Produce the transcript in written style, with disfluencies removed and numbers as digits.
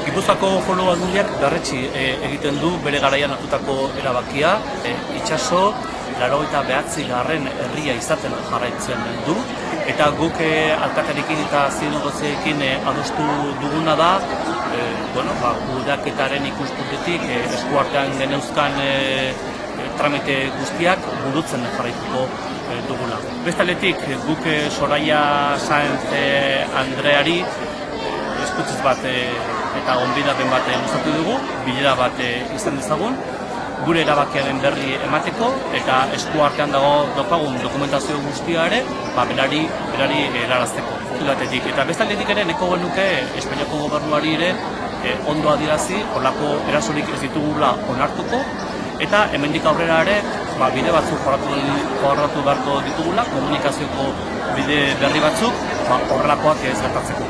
Gipuzkoako Foru Aldundiak berretsi egiten du bere garaian hartutako erabakia. Itsaso 89. herria izaten jarraitzen du, eta guk alkatearekin eta zinegotziarekin adostu duguna da kudeaketaren ikuspuntutik eskuartean geneuzkan tramite guztiak burutzen jarraituko dugula. Bestaldetik guk Soraya Sáenz Andreari eskutitz bat eta gonbidapen bat luzatu dugu, bilera bat izan dezagun, gure erabakiaren berri emateko eta eskuartean daukagun dokumentazio guztia ere berari helarazteko. Eta bestaldetik ere neko genuke Espainiako gobernuari ere ondo adierazi horrelako erasorik ez ditugula onartuko, eta hemendik aurrera ere bide batzuk jorratu beharko ditugula, komunikazioko bide berri batzuk horrelakoak ez gertatzeko.